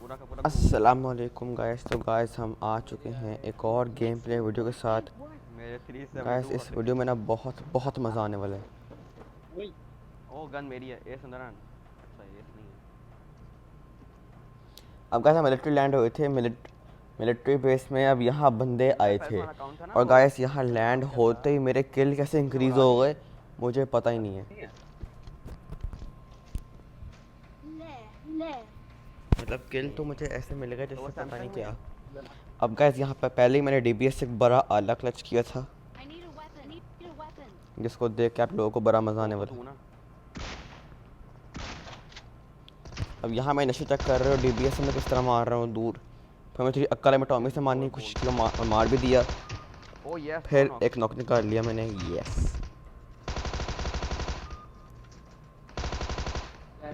पूरा का पूरा घूम गया। अस्सलाम वालेकुम गाइस। तो गाइस हम आ चुके हैं एक और गेम प्ले वीडियो के साथ। मेरे गाइस 372 इस होते। वीडियो में ना बहुत बहुत मज़ा आने वाला है। ओ गन मेरी है। ए सुंदरन। अच्छा एस नहीं है। अब गाइस हम मिलिट्री लैंड हुए थे मिलिट्री बेस में। अब यहाँ बंदे मेरा आए पहले थे वाला अकाउंट था ना और वो। गाइस यहाँ मेरा लैंड नाम क्या था? होते ही मेरे किल कैसे उसने इंक्रीज़ भगा हो दिया। गए मुझे पता ही नहीं है। नहीं है। मतलब किल तो मुझे ऐसे मिल गए तो वो जैसे पता नहीं सैमसंग में क्या। है। अब गाइस यहाँ पर पहले ही मैंने डीबीएस से बड़ा आला क्लच किया था जिसको देख के आप लोगों को बड़ा मज़ा वो आने तो वाला है। तू ना। अब यहाँ मैं नशे चेक कर रहे हो डीबीएस से मैं किस तरह मार रहा हूँ दूर। फिर मैं थोड़ी अक्ल में टॉमी से मारने की कोशिश बोल्ट। की, मार भी दिया। ओ यस दो फिर नॉक। एक नॉक निकाल लिया मैंने। यस। यार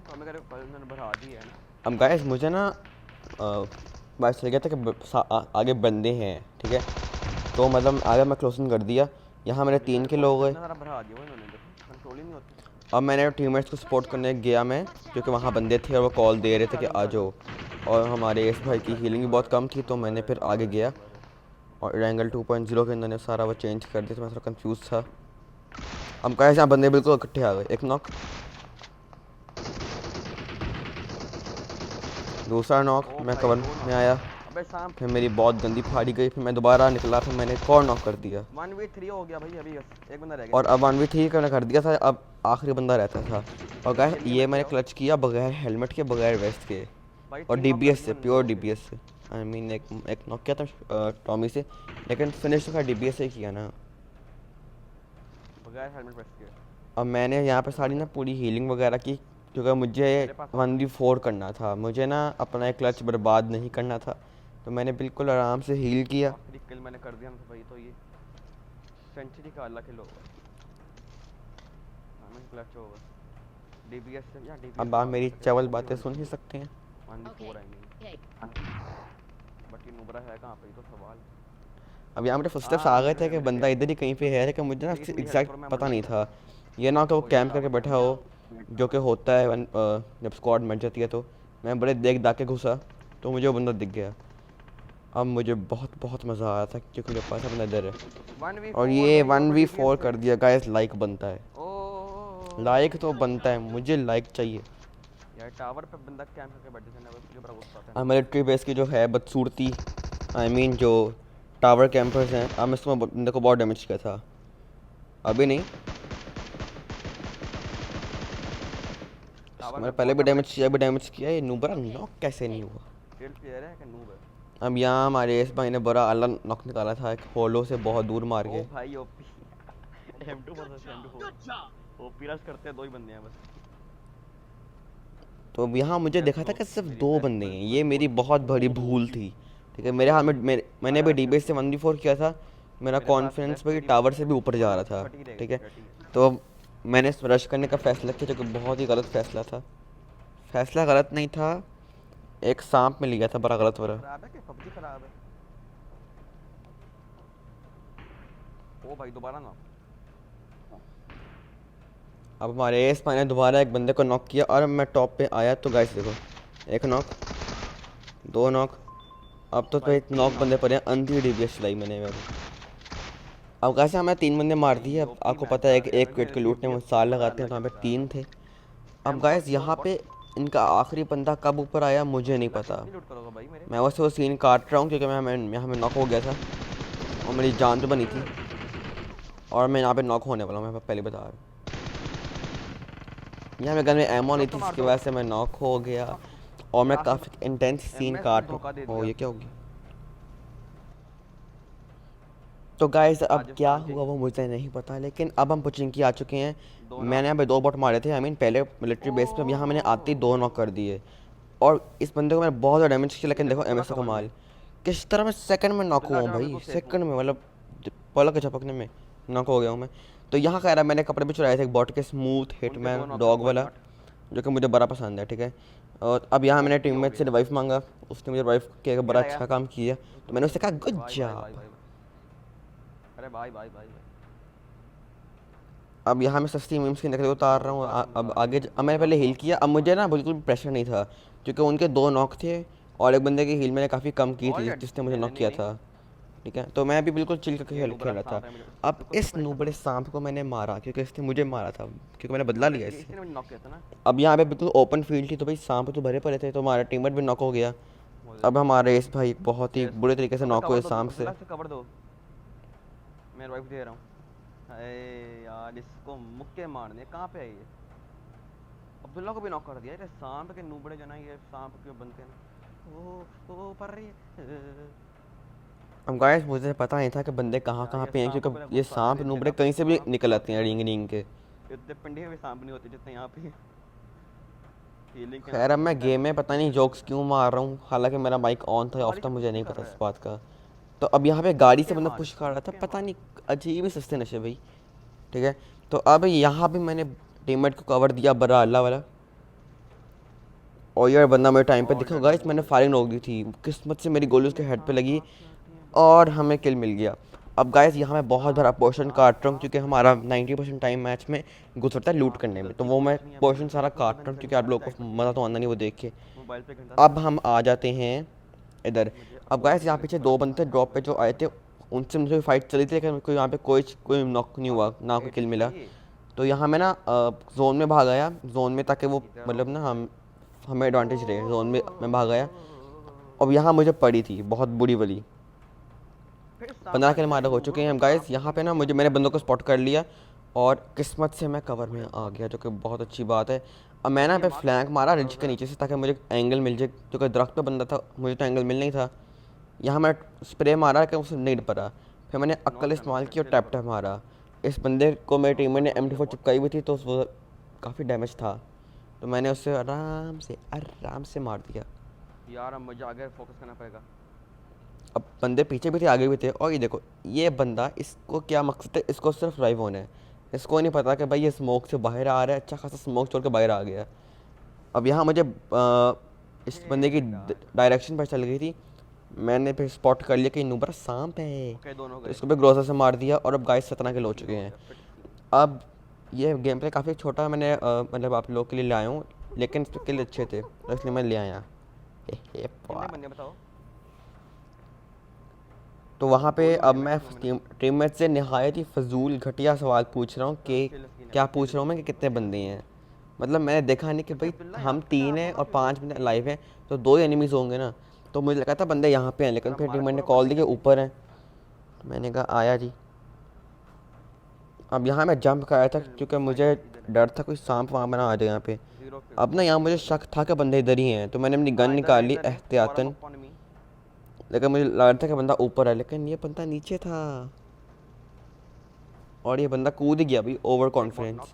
टॉमी का कल मैंने बढ़ा दी है ना। अब गाइस मुझे ना बात चल गया था कि आगे बंदे हैं, ठीक है। तो मतलब आगे मैं क्लोजिंग कर दिया। यहाँ मेरे अभी तो 3 मेरे किल हो पॉइंट्स गए। इतना सारा बढ़ा दिया वो इन्होंने, देखो कंट्रोल ही नहीं होती। अब मैंने टीममेट्स को सपोर्ट करने गया मैं, क्योंकि वहाँ बंदे थे और वो कॉल दे रहे थे कि आ जाओ। और हमारे इस भाई की हीलिंग भी बहुत कम थी तो मैंने फिर आगे गया। और रैंगल 2.0 के अंदर ने सारा वो चेंज कर दिया तो मैं थोड़ा कंफ्यूज था। अब गाइस यहाँ बंदे बिल्कुल इकट्ठे आ गए। एक नॉक, दूसरा नॉक, ओ मैं भाई कवर दो में नॉक। आया। अबे शाम। फिर मेरी बहुत गंदी फाड़ी गई। फिर मैं दोबारा निकला, फिर मैंने एक और नॉक कर दिया। 1v3 हो गया भाई अभी बस एक बंदा रह गया। और अब 1v3 मैंने कर दिया था। अब आखिरी बंदा रहता था। और भाई गाइस जल्दी ये मत मैंने जाओ। क्लच किया बगैर हेलमेट के, बगैर वेस्ट के भाई और 3 नॉक कर डीबीएस दिए से, मैंने प्योर दो से। डीबीएस से। आई मीन एक नॉक किया था टॉमी से, लेकिन फिनिश तो खैर डीबीएस से ही किया ना। बगैर हेलमेट वेस्ट के। अब मैंने यहाँ पे चल सारी ना बढ़िया। पूरी हीलिंग वगैरह की, क्योंकि मुझे मेरे पास आओ। 1v4 करना था। मुझे ना अपना एक क्लच बर्बाद नहीं करना था। तो मैंने बिल्कुल आराम से हील किया। आखिरी किल मैंने कर दिया ना तो भाई तो ये सेंचुरी का अल्लाह किल होगा। हमें क्लच होगा। डीबीएस से या डीबीएस अब से आप मार नहीं मेरी सके तो चवल वो भी बातें सुन ही 1v4। सकते हैं। 1v4 I mean. बट ये नुबरा है कहाँ पे, ये तो सवाल है। अब यहाँ मेरे फुटस्टेप्स हाँ आ अभी गए तो थे है कि मेरे बंदा पे। इधर ही कहीं पे है, लेकिन मुझे ना देखिए थोड़ी हेल्प एग्जैक्ट करो मैं पता मरना नहीं नहीं था। चाहता। ये ना तो ओ ये कैंप करके टावर बैठा कैंप है। हो, जो कि होता है जब स्क्वाड मर जाती है। तो मैं बड़े देख दाग के घुसा तो मुझे वो बंदा दिख गया। अब मुझे बहुत बहुत मज़ा आया था क्योंकि मेरे पास अपना इधर है। और 1v4 ये भाई और वन वो वी डीबीएस फोर से। कर दिया गाइस। लाइक बनता है, ओ लाइक तो बनता है, मुझे लाइक चाहिए। यार टावर पे बंदा कैंप करके बैठे थे ना, बस मुझे बड़ा गुस्सा आता है ना। मिलिट्री बेस की जो है बदसूरती, आई मीन जो टावर कैंपर्स हैं। अब मैं इसमें बंदे को बहुत डैमेज किया था। अभी नहीं, टावर इसको मैंने में पहले बॉट भी है, बड़ा डैमेज किया, भी एक्सपीरियंस है। डैमेज किया। ये नूबरा नॉक कैसे नहीं हुआ। स्किल प्लेयर है कि नूब है। अब यहाँ हमारे इस भाई ने बड़ा अल्लाह नॉक निकाला था एक होलो से बहुत दूर मार ओ के। भाई OP. M2 versus M2 OP rush करते हैं दो ही बंदे हैं बस। तो अब यहाँ मुझे यस देखा था ब्रो। कि सिर्फ मेरी 2 बेस्ट बंदे हैं। पर्सनल ये मेरी कोड। बहुत बड़ी भूल थी, ठीक है। मेरे हाथ में मैंने आजा भी रश डी करते से हैं। 1v4 किया था। मेरा मेरे पास कॉन्फिडेंस बेस्ट भाई मेरी टावर से भी ऊपर जा वन रहा वर्सेस था, थर्टी रहेगा, ठीक है। 30। तो अब मैंने रश करने का फ़ैसला किया, जो कि बहुत ही गलत फ़ैसला था। फ़ैसला गलत नहीं था, एक सांप में लिया था, बड़ा गलत पबजी वाला। खराब है कि पबजी खराब है। ओ भाई दोबारा ना। अब हमारे एस ने दोबारा एक बंदे को नॉक किया और अब मैं टॉप पे आया। तो गाइस देखो, एक नॉक, 2 नॉक। अब तो भाई एक 3 नॉक नॉक। बंदे पड़े हैं। अंधी डीबीएस चलाई मैंने। अब कैसे हमें 3 बंदे मार दिए। भाई अब ओपी आपको मैच पता जा है कि रहे हैं एक विकेट मेरे के लूटने में डीबीएस से साल बड़ा लगाते हैं, तो अलग यहाँ पे है 3 थे। अब M4 गाइस प्योर यहाँ बॉट। पे इनका आखिरी बंदा कब ऊपर आया मुझे नहीं लक्ष्य पता। कितनी लूट करोगे भाई मेरे। मैं वैसे वो सीन काट रहा हूँ क्योंकि मैं यहाँ में नॉक हो गया था और मेरी जान तो बनी थी। और मैं यहाँ पे नॉक होने वाला हूँ, मैं पहले बता रहा हूँ। यहाँ मेरे घर में एमओ नहीं ड्रॉप तो थी मार जिसकी दो। वजह से मैं नॉक हो गया। और ये मैं आखिरी काफ़ी इंटेंस सीन एमएस ने काट रहा धोखा दे हूँ। ओ दिया। ये क्या हो गया। तो गाइस अब क्या राजस्थान हुआ किंग्स। वो मुझे नहीं पता, लेकिन अब हम पुचिंकी आ चुके हैं। दो मैंने नॉक। यहाँ पे 2 बॉट मारे थे, आई मीन पहले मिलिट्री बेस पे। अब यहाँ मैंने आते ही 2 नॉक कर दिए और इस बंदे को मैंने बहुत ज़्यादा डैमेज किया। ये लेकिन देखो देखो पूरा एमएस का कवर में। कमाल, किस तरह मैं सेकंड में नॉक अब्दुल्ला हुआ आ हूँ जा, मैं भाई। बिल्कुल सेफ हूँ। सेकंड में मतलब पलक के झपकने में नॉक हो गया हूँ मैं। तो यहाँ खैर मैंने कपड़े भी चुराए थे एक बॉट के, स्मूथ उनके दो हिटमैन नॉक डॉग करूंगा वाला, नॉट। जो कि मुझे बड़ा पसंद है, ठीक है। और अब यहाँ मैंने ओपी हो टीममेट से गया। रिवाइव मांगा। उसने मुझे रिवाइव किया कि बड़ा किल आया। अच्छा काम किया। तो मैंने उससे कहा गुड भाई भाई भाई जॉब। भाई भाई। अरे भाई भाई भाई भाई। अब यहाँ मैं सस्ती मीम्स की नकल उतार रहा हूँ। अब आगे अब मैंने पहले हील किया। अब मुझे ना बिल्कुल प्रेशर नहीं था क्योंकि उनके 2 नॉक थे और एक बंदे की हील मैंने काफ़ी कम की और थी यार जिसने मुझे नहीं नॉक नहीं किया नहीं, था। ठीक है, तो मैं भी बिल्कुल चिल करके ये खेल नुबड़ा खेल रहा था। सांप है मुझे। अब रुको इस रुको इसका नूबड़े सांप को मैंने मारा क्योंकि इसने मुझे मारा था, क्योंकि मैंने बदला लिया ये इससे। इसने मुझे नॉक किया था ना। अब यहाँ पे बिल्कुल ओपन फील्ड थी तो भाई सांप तो भरे पड़े थे, तो हमारा टीममेट भी नॉक हो गया। मुझे अब हमारे इस भाई बहुत ही ये बुरे तरीके से अबे नॉक हुए कवर दो सांप से। अब्दुल्ला से कवर दो। मैं वाइफ दे रहा हूँ। अरे यार इसको मुक्के मारने कहाँ पे है ये। अब्दुल्ला को भी नॉक कर दिया। ये सांप के नुबड़े जना ये सांप क्यों बनते हैं ना। ओ पर रही है। अब गाइस मुझे पता नहीं था कि बंदे कहाँ यार कहाँ ये पे हैं, सांपों के क्योंकि ये बहुत सारे सांप रहते हैं नूबड़े ना पे कहीं से भी सांप निकल क्यों आते होते हैं हैं रिंग वहाँ रिंग के। पे। इतने पिंडे के भी सांप नहीं होते जितने यहाँ पे। हीलिंग के खैर नाम अब पे मैं बस गेम ऐसे में पता नहीं जोक्स क्यों मार रहा हूँ, हालांकि मेरा माइक ऑन था ऑफ गाड़ी था से मुझे पुश नहीं कर पता रहा इस है। बात का। तो अब यहाँ पे गाड़ी से मुक्के बंदा मार पुश कर रहा था, मुक्के पता मार। नहीं अजीब ही सस्ते नशे भाई। ठीक है, तो अब यहाँ भी मैंने टीममेट को कवर दिया बड़ा अल्लाह वाला। और यार बंदा मेरे टाइम पे और देखो यार गाइस, मैंने मुझे फायरिंग रोक दी थी, किस्मत से मेरी गोली उसके में हेड पे सांप लगी आँखें आती हैं और बस। हमें किल मिल गया। अब गाइस यहाँ मैं बहुत बड़ा पोर्शन काट रहा हूँ क्योंकि हमारा सांप 90% टाइम मैच में गुजरता है लूट सांप की करने में, तो गलती वो मैं कुछ नहीं है पोर्शन बंदे सारा कोई काट बंदा रहा हूँ निकल क्योंकि नहीं आप पाता लोगों एक को बंदे मज़ा के तो आना नहीं लिए। वो देख के। मोबाइल पे घंटा अब सारा हम आ जाते हैं इधर। मुझे अब अफोर्ड गाइस नहीं यहाँ है पीछे पर 2 बंदे ड्रॉप पे जो आए थे, उनसे मुझे फाइट चली थी लेकिन कोई यहाँ पे कोई नॉक नहीं हुआ, ना कोई किल एटेक्स मिला। है ये। तो यहाँ मैं ना जोन में भाग आया, जोन में, ताकि वो इधर आओ। मतलब ना हमें एडवांटेज रहे, जोन में मैं भाग आया। ओ अब यहाँ मुझे पड़ी थी बहुत बुरी वाली। फिर सांप 15 आ किल गया मारे इन हो चुके नूबड़ों हैं को हम गाइस। सांप यहाँ कैसे पे ना मिलते मुझे हैं मैंने भाई। बंदों को स्पॉट कर लिया और किस्मत से मैं कवर में आ गया, जो कि बहुत अच्छी बात है। अब मैं ना ये पे मार फ्लैंक मारा रिज के उधर। नीचे से ताकि मुझे एंगल मिल जाए, क्योंकि दरख्त पे बंदा था, मुझे तो एंगल मिल नहीं था। यहाँ मैं स्प्रे मारा कि उसे नहीं पड़ा, फिर मैंने अक्ल इस्तेमाल नॉक है की और चिल टैप करो। टैप मारा। इस बंदे को मेरे टीम ने नॉक हो गया M24 बहुत चिपकाई बढ़िया। हुई थी तो वो काफ़ी डैमेज था, तो मैंने उससे आराम से मार दिया। यार अब मुझे आगे फोकस करना पड़ेगा। अब बंदे पीछे भी थे आगे भी थे, और ये देखो ये बंदा, इसको क्या मकसद है, इसको सिर्फ रिवाइव होना है। इसको नहीं पता कि भाई ये स्मोक से बाहर आ रहा है, अच्छा खासा स्मोक छोड़ के बाहर आ गया। अब यहाँ मुझे इस बंदे की हे गॉड। डायरेक्शन पर चल गई थी, मैंने फिर स्पॉट कर लिया कि नुबरा सांप है, ओके दोनों तो गए। इसको भी ग्रोजर से मार दिया। और अब गाइस 17 किल हो फिर चुके हो हैं। गया फिर ठीक। अब ये गेम प्ले काफ़ी छोटा है, मैंने मतलब आप लोगों के लिए लाया हूँ, लेकिन इसके किल अच्छे थे तो इसलिए मैं ले आया। कितने बंदे बताओ। तो वहाँ पे गोली अब मारी मैं मैंने 2 मिनट। टीममेट से नहायत ही फजूल घटिया सवाल पूछ रहा हूँ चलो कि चिल स्किन है क्या भाई पूछ चिल रहा हूँ मैं कि स्किन कितने चिल बंदे स्किन। हैं। मतलब मैंने देखा नहीं कि अबे भाई अब्दुल्ला हम यहाँ पे 3 हैं वहाँ और क्यों 5 बंदे लाइव हैं, तो 2 एनिमीज होंगे ना, तो मुझे लगा था बंदे यहाँ पे हैं, लेकिन थोड़ा फिर मारा टीममेट ने करो कॉल बंदे दी कि कैसे। ऊपर हैं। मैंने कहा आया जी। अब यहाँ मैं जंप कराया था चिल क्योंकि भाई मुझे इधर है। डर था कोई सांप वहाँ बना आ जाए यहाँ पे। 0 किल। अब ना यहाँ मुझे शक था कि बंदे इधर ही हैं, तो मैंने अपनी गन हाँ निकाली इधर है फॉरम एहतियातन, अपॉन मी। लेकिन मुझे लग रहा था कि बंदा ऊपर है, लेकिन ये बंदा नीचे था और ये बंदा कूद गया भाई ओवर एक बॉट नॉक। कॉन्फिडेंस।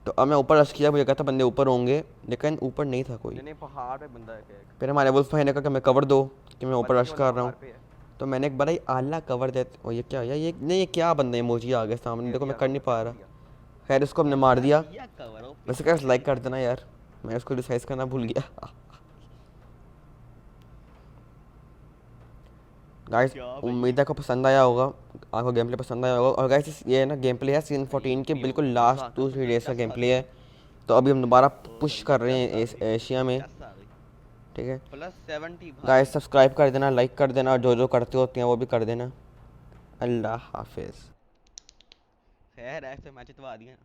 तो अब मैं ऊपर रश किया, मुझे कहा था बंदे ऊपर होंगे, लेकिन ऊपर नहीं था कोई। नहीं नहीं पहाड़ पे बंदा है एक। फिर हमारे वुल्फ भाई ने कहा कि मैं कवर दो, कि मैं ऊपर बल्ले रश के बंदा कर रहा पहाड़ हूँ। पे है। तो मैंने एक बड़ा ही आला कवर दे, और ये क्या यार, ये नहीं ये क्या बंदे इमोजी आ गए सामने, दे देखो मैं दिया कर नहीं कवर पा दे रहा। दिया। खैर इसको हमने मार दिया। दिया कवर ओपी वैसे क्या लाइक कर देना यार, मैं इसको रिसाइज करना भूल गया। गाइस क्या भाई। उम्मीद है आपको पसंद आया होगा, आपको गेम प्ले पसंद आया होगा। और गाइस ये ना गेम प्ले है सीजन 14 के बिल्कुल लास्ट 2-3 डेज का गेम प्ले है, तो अभी हम दोबारा पुश कर रहे हैं इस एशिया में। ठीक है +70 गाइस, भाई। सब्सक्राइब कर देना, लाइक कर देना, और जो जो करते होते हैं वो भी कर देना। अल्लाह हाफिज़। खैर ऐसे मैच जितवा दिया।